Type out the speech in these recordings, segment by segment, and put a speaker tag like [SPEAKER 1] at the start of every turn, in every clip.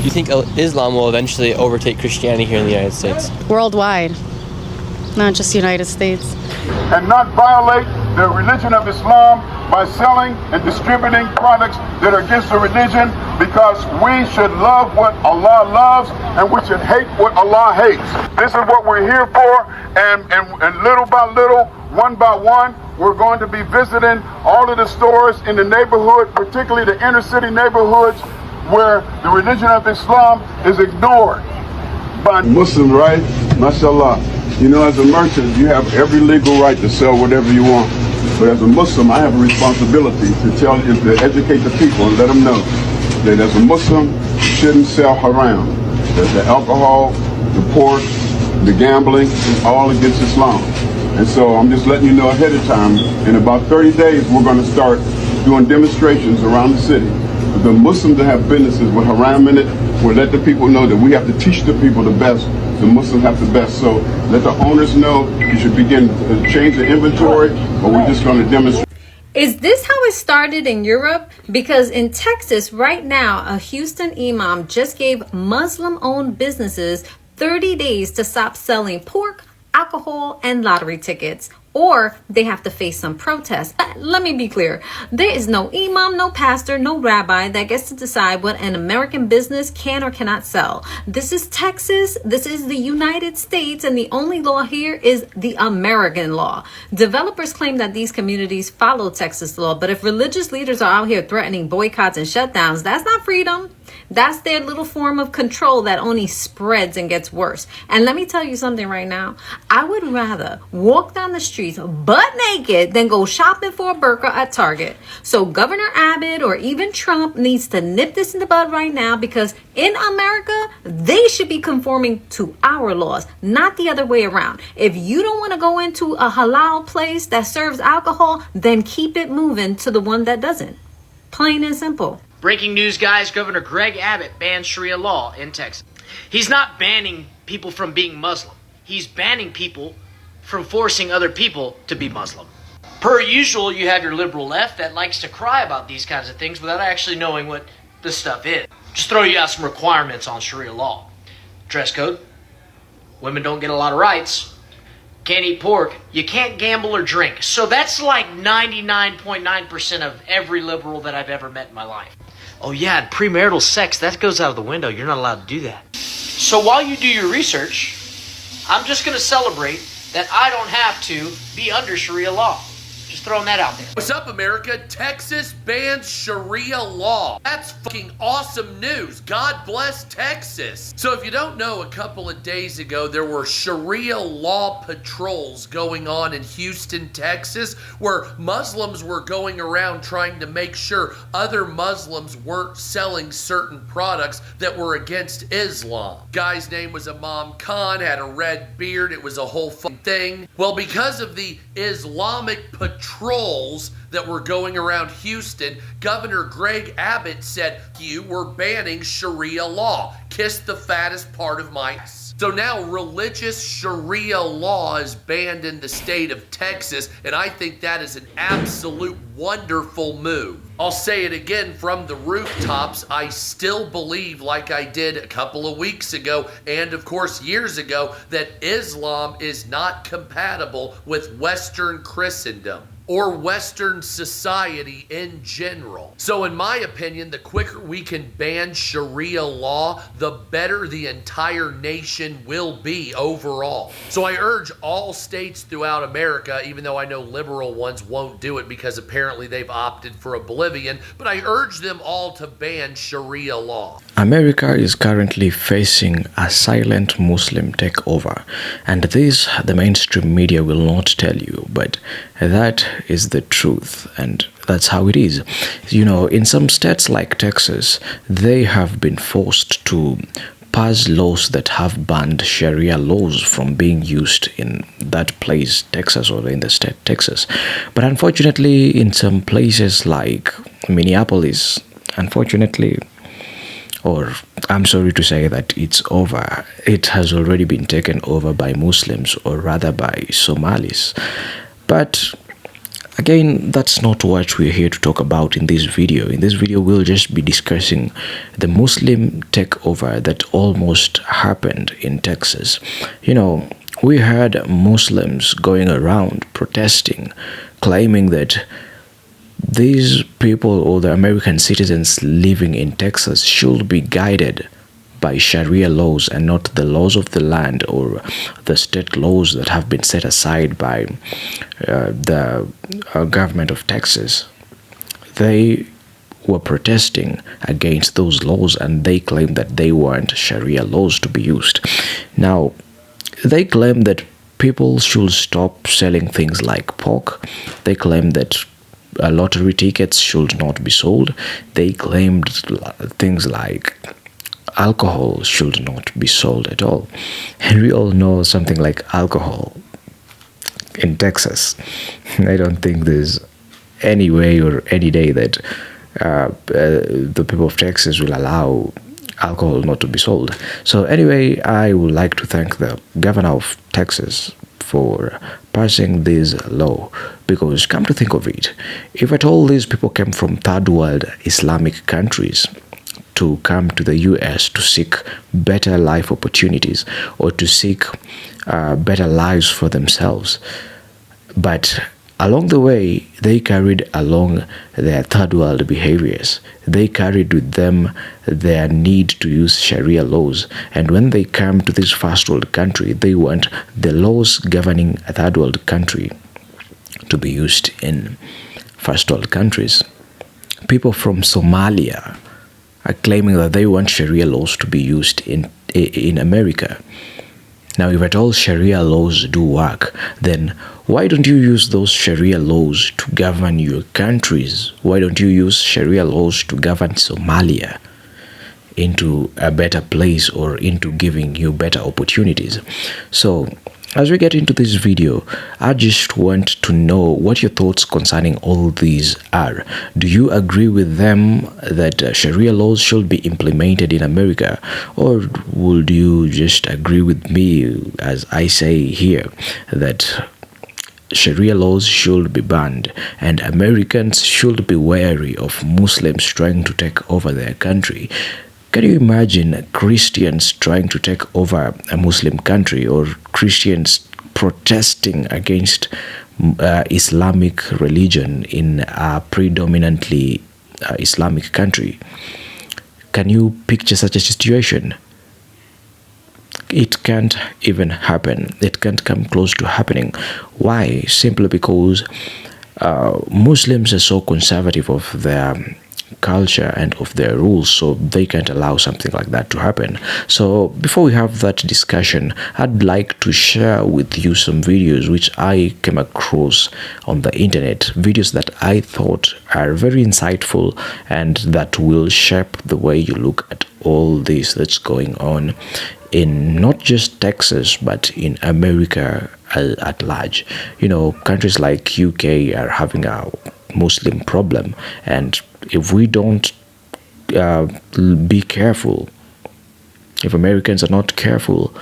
[SPEAKER 1] you think Islam will eventually overtake Christianity here in the United States?
[SPEAKER 2] Worldwide, not just United States.
[SPEAKER 3] And not violate the religion of Islam by selling and distributing products that are against the religion, because we should love what Allah loves and we should hate what Allah hates. This is what we're here for, and little by little, one by one, we're going to be visiting all of the stores in the neighborhood, particularly the inner city neighborhoods where the religion of Islam is ignored. But
[SPEAKER 4] Muslim, right? MashaAllah. You know, as a merchant, you have every legal right to sell whatever you want. But as a Muslim, I have a responsibility to educate the people and let them know that as a Muslim, you shouldn't sell haram. That the alcohol, the pork, the gambling is all against Islam. And so I'm just letting you know ahead of time, in about 30 days, we're going to start doing demonstrations around the city. The Muslims that have businesses with haram in it will let the people know that we have to teach the people the best. The Muslims have the best. So let the owners know you should begin to change the inventory, or we're just going to demonstrate.
[SPEAKER 5] Is this how it started in Europe? Because in Texas right now, a Houston imam just gave Muslim-owned businesses 30 days to stop selling pork, alcohol, and lottery tickets, or they have to face some protests. Let me be clear. There is no imam, no pastor, no rabbi that gets to decide what an American business can or cannot sell. This is Texas. This is the United States, and the only law here is the American law. Developers claim that these communities follow Texas law, but if religious leaders are out here threatening boycotts and shutdowns, that's not freedom. That's their little form of control that only spreads and gets worse. And let me tell you something right now. I would rather walk down the streets butt naked than go shopping for a burqa at Target. So Governor Abbott or even Trump needs to nip this in the bud right now, because in America, they should be conforming to our laws, not the other way around. If you don't want to go into a halal place that serves alcohol, then keep it moving to the one that doesn't. Plain and simple.
[SPEAKER 6] Breaking news, guys. Governor Greg Abbott banned Sharia law in Texas. He's not banning people from being Muslim. He's banning people from forcing other people to be Muslim. Per usual, you have your liberal left that likes to cry about these kinds of things without actually knowing what this stuff is. Just throw you out some requirements on Sharia law. Dress code. Women don't get a lot of rights. Can't eat pork. You can't gamble or drink. So that's like 99.9% of every liberal that I've ever met in my life. Oh yeah, and premarital sex, that goes out of the window. You're not allowed to do that. So while you do your research, I'm just going to celebrate that I don't have to be under Sharia law. Just throwing that out there.
[SPEAKER 7] What's up, America? Texas bans Sharia law. That's fucking awesome news. God bless Texas. So if you don't know, a couple of days ago, there were Sharia law patrols going on in Houston, Texas, where Muslims were going around trying to make sure other Muslims weren't selling certain products that were against Islam. Guy's name was Imam Khan, had a red beard. It was a whole fucking thing. Well, because of the Islamic patrols that were going around Houston, Governor Greg Abbott said, "You were banning Sharia law. Kiss the fattest part of my ass." So now religious Sharia law is banned in the state of Texas, and I think that is an absolute wonderful move. I'll say it again from the rooftops. I still believe, like I did a couple of weeks ago, and of course years ago, that Islam is not compatible with Western Christendom or Western society in general. So in my opinion, the quicker we can ban Sharia law, the better the entire nation will be overall. So I urge all states throughout America, even though I know liberal ones won't do it because apparently they've opted for oblivion, but I urge them all to ban Sharia law.
[SPEAKER 8] America is currently facing a silent Muslim takeover, and this the mainstream media will not tell you, but that is the truth, and that's how it is. You know, in some states like Texas, they have been forced to pass laws that have banned Sharia laws from being used in that place, Texas, or in the state Texas. But unfortunately, in some places like Minneapolis, unfortunately, or I'm sorry to say that it's over. It has already been taken over by Muslims, or rather by Somalis. But Again, that's not what we're here to talk about in this video. In this video, we'll just be discussing the Muslim takeover that almost happened in Texas. You know, we had Muslims going around protesting, claiming that these people, or the American citizens living in Texas, should be guided by Sharia laws and not the laws of the land or the state laws that have been set aside by the government of Texas. They were protesting against those laws, and they claimed that they want Sharia laws to be used. Now, they claim that people should stop selling things like pork. They claim that lottery tickets should not be sold. They claimed things like alcohol should not be sold at all. And we all know something like alcohol in Texas. I don't think there's any way or any day that the people of Texas will allow alcohol not to be sold. So anyway, I would like to thank the governor of Texas for passing this law, because come to think of it, if at all these people came from third world Islamic countries to come to the US to seek better life opportunities or to seek better lives for themselves, but along the way they carried along their third world behaviors. They carried with them their need to use Sharia laws, and when they come to this first world country, they want the laws governing a third world country to be used in first world countries. People from Somalia are claiming that they want Sharia laws to be used in America. Now, if at all Sharia laws do work, then why don't you use those Sharia laws to govern your countries? Why don't you use Sharia laws to govern Somalia into a better place or into giving you better opportunities? So, as we get into this video, I just want to know what your thoughts concerning all these are. Do you agree with them that Sharia laws should be implemented in America, or would you just agree with me as I say here that Sharia laws should be banned and Americans should be wary of Muslims trying to take over their country? Can you imagine Christians trying to take over a Muslim country, or Christians protesting against Islamic religion in a predominantly Islamic country? Can you picture such a situation? It can't even happen. It can't come close to happening. Why? Simply because Muslims are so conservative of their culture and of their rules, so they can't allow something like that to happen. So before we have that discussion, I'd like to share with you some videos which I came across on the internet, videos that I thought are very insightful and that will shape the way you look at all this that's going on in not just Texas but in America at large. You know, countries like UK are having a Muslim problem, and if we don't be careful, if Americans are not careful,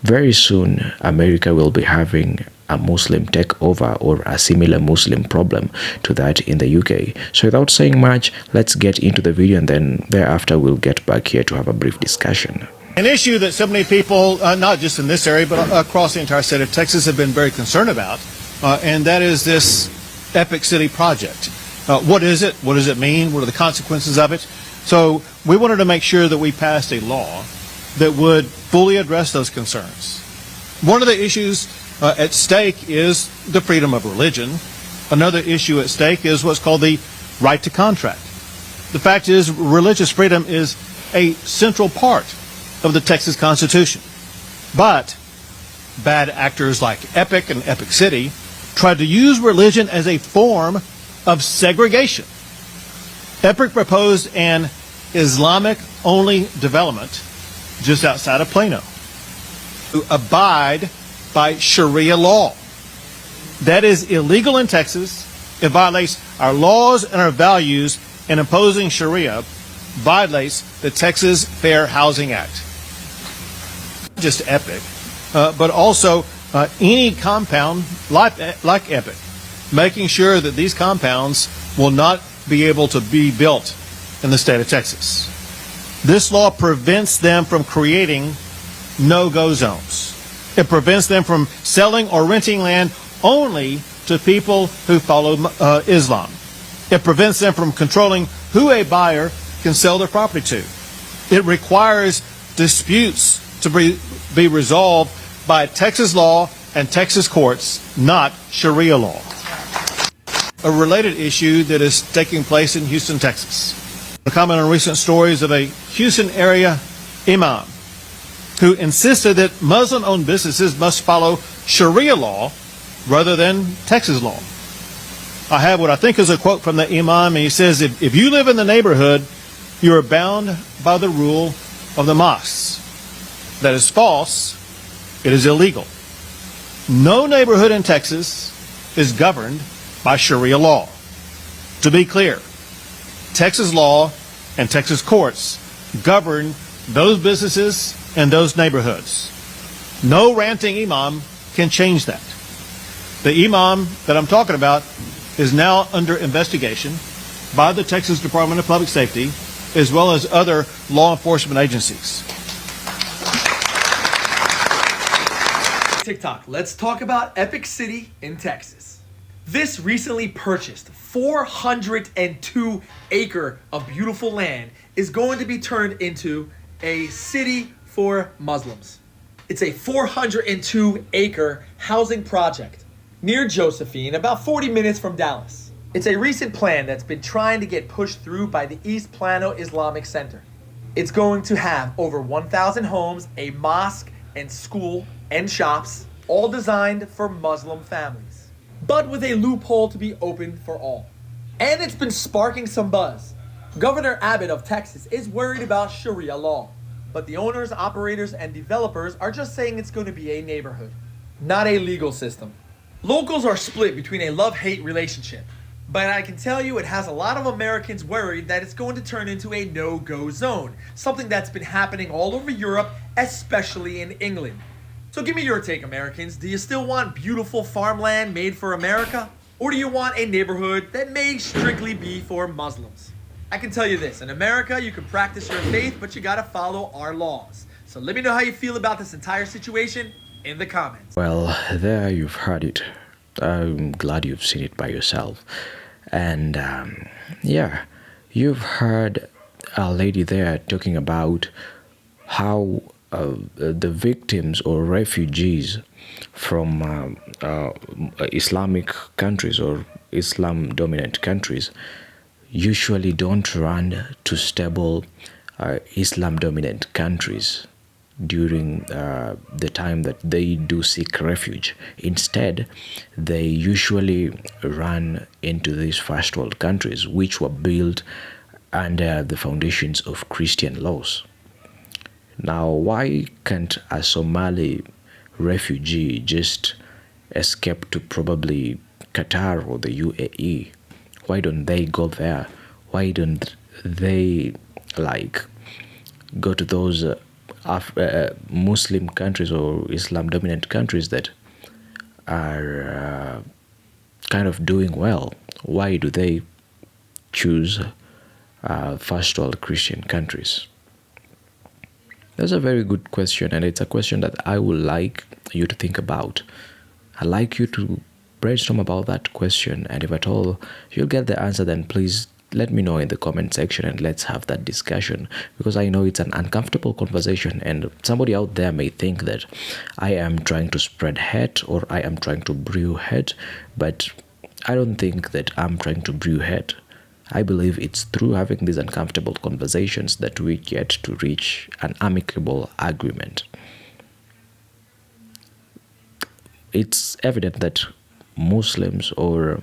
[SPEAKER 8] very soon America will be having a Muslim takeover or a similar Muslim problem to that in the UK. So without saying much, let's get into the video, and then thereafter we'll get back here to have a brief discussion.
[SPEAKER 9] An issue that so many people, not just in this area, but across the entire state of Texas, have been very concerned about, and that is this Epic City project. What is it? What does it mean? What are the consequences of it? So we wanted to make sure that we passed a law that would fully address those concerns. One of the issues at stake is the freedom of religion. Another issue at stake is what's called the right to contract. The fact is, religious freedom is a central part of the Texas Constitution. But bad actors like Epic and Epic City tried to use religion as a form of segregation. Epic proposed an Islamic-only development just outside of Plano to abide by Sharia law. That is illegal in Texas. It violates our laws and our values, and imposing Sharia violates the Texas Fair Housing Act. Not just Epic, but also any compound like Epic. making sure that these compounds will not be able to be built in the state of Texas. This law prevents them from creating no-go zones. It prevents them from selling or renting land only to people who follow Islam. It prevents them from controlling who a buyer can sell their property to. It requires disputes to be resolved by Texas law and Texas courts, not Sharia law. A related issue that is taking place in Houston, Texas. A comment on recent stories of a Houston area imam who insisted that Muslim-owned businesses must follow Sharia law rather than Texas law. I have what I think is a quote from the imam, and he says, if you live in the neighborhood, you are bound by the rule of the mosques. That is false. It is illegal. No neighborhood in Texas is governed by Sharia law. To be clear, Texas law and Texas courts govern those businesses and those neighborhoods. No ranting imam can change that. The imam that I'm talking about is now under investigation by the Texas Department of Public Safety as well as other law enforcement agencies.
[SPEAKER 10] TikTok, let's talk about Epic City in Texas. This recently purchased 402-acre of beautiful land is going to be turned into a city for Muslims. It's a 402-acre housing project near Josephine, about 40 minutes from Dallas. It's a recent plan that's been trying to get pushed through by the East Plano Islamic Center. It's going to have over 1,000 homes, a mosque and school and shops, all designed for Muslim families, but with a loophole to be open for all. And it's been sparking some buzz. Governor Abbott of Texas is worried about Sharia law, but the owners, operators, and developers are just saying it's going to be a neighborhood, not a legal system. Locals are split between a love-hate relationship, but I can tell you it has a lot of Americans worried that it's going to turn into a no-go zone, something that's been happening all over Europe, especially in England. So give me your take, Americans. Do you still want beautiful farmland made for America? Or do you want a neighborhood that may strictly be for Muslims? I can tell you this, in America you can practice your faith, but you gotta follow our laws. So let me know how you feel about this entire situation in the comments.
[SPEAKER 8] Well, there you've heard it. I'm glad you've seen it by yourself. And yeah, you've heard a lady there talking about how the victims or refugees from Islamic countries or Islam-dominant countries usually don't run to stable Islam-dominant countries during the time that they do seek refuge. Instead, they usually run into these first world countries which were built under the foundations of Christian laws. Now, why can't a Somali refugee just escape to probably Qatar or the UAE? Why don't they go there? Why don't they go to those Muslim countries or Islam dominant countries that are kind of doing well? Why do they choose first world Christian countries? That's a very good question, and it's a question that I would like you to think about. I'd like you to brainstorm about that question, and if at all you'll get the answer, then please let me know in the comment section and let's have that discussion, because I know it's an uncomfortable conversation and somebody out there may think that I am trying to spread hate or I am trying to brew hate, but I don't think that I'm trying to brew hate. I believe it's through having these uncomfortable conversations that we get to reach an amicable agreement. It's evident that Muslims or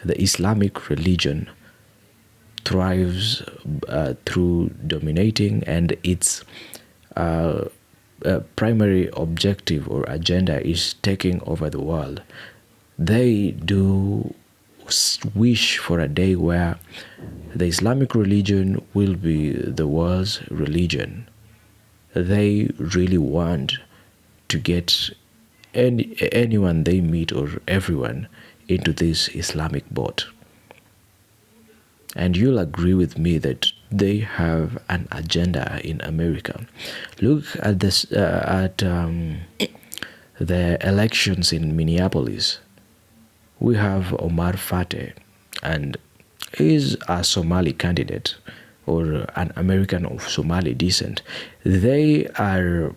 [SPEAKER 8] the Islamic religion thrives through dominating, and its primary objective or agenda is taking over the world. They do wish for a day where the Islamic religion will be the world's religion. They really want to get anyone they meet or everyone into this Islamic boat. And you'll agree with me that they have an agenda in America. Look at this the elections in Minneapolis. We have Omar Fateh, and he's a Somali candidate or an American of Somali descent. They are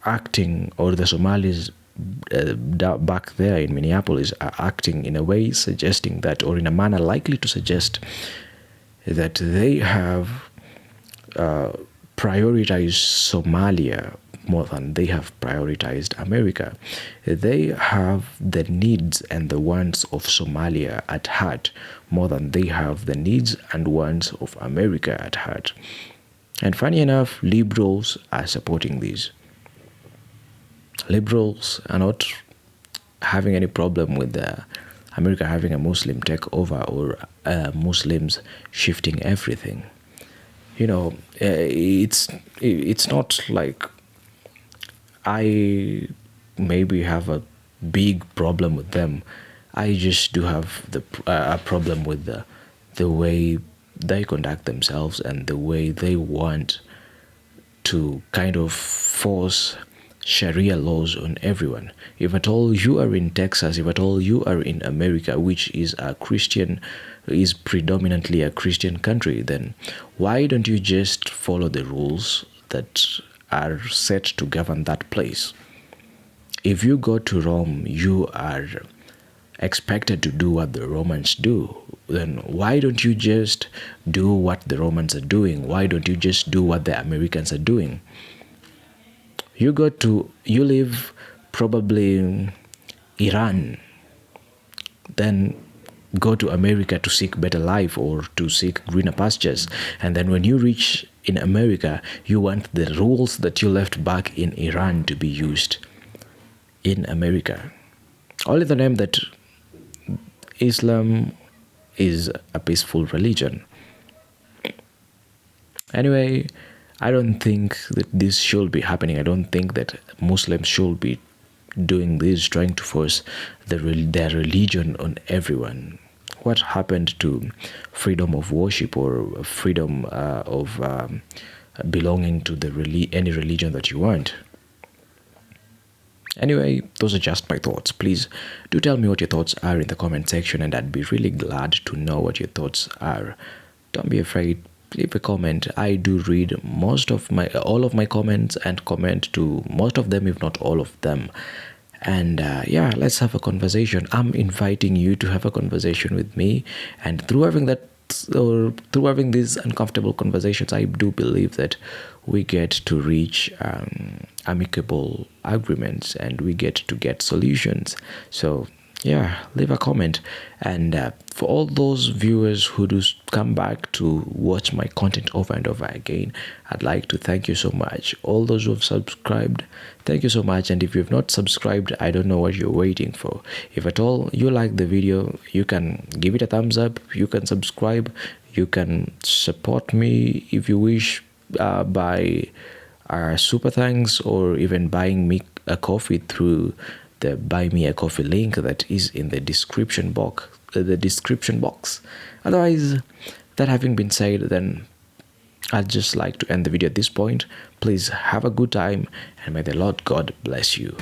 [SPEAKER 8] acting, or the Somalis back there in Minneapolis are acting in a way suggesting that, or in a manner likely to suggest that they have prioritized Somalia more than they have prioritized America. They have the needs and the wants of Somalia at heart more than they have the needs and wants of America at heart. And funny enough, liberals are supporting this. Liberals are not having any problem with America having a Muslim takeover or Muslims shifting everything. You know, it's not like I maybe have a big problem with them. I just do have a problem with the way they conduct themselves and the way they want to kind of force Sharia laws on everyone. If at all you are in Texas, if at all you are in America, which is predominantly a Christian country, then why don't you just follow the rules that are set to govern that place? If you go to Rome, you are expected to do what the Romans do. Then why don't you just do what the Romans are doing? Why don't you just do what the Americans are doing? You live probably in Iran, then go to America to seek better life or to seek greener pastures. And then when you reach in America, you want the rules that you left back in Iran to be used in America. All in the name that Islam is a peaceful religion. Anyway, I don't think that this should be happening. I don't think that Muslims should be doing this, trying to force their religion on everyone. What happened to freedom of worship or freedom of belonging to any religion that you want? Anyway, those are just my thoughts. Please do tell me what your thoughts are in the comment section, and I'd be really glad to know what your thoughts are. Don't be afraid. Leave a comment. I do read all of my comments and comment to most of them, if not all of them. And yeah, let's have a conversation. I'm inviting you to have a conversation with me, and through having these uncomfortable conversations, I do believe that we get to reach amicable agreements and we get solutions. So yeah, leave a comment. And for all those viewers who do come back to watch my content over and over again, I'd like to thank you so much. All those who have subscribed, thank you so much. And if you've not subscribed, I don't know what you're waiting for. If at all you like the video, you can give it a thumbs up, you can subscribe, you can support me if you wish by super thanks, or even buying me a coffee through the Buy Me a Coffee link that is in the description box. Otherwise, that having been said, then I'd just like to end the video at this point. Please have a good time, and may the Lord God bless you.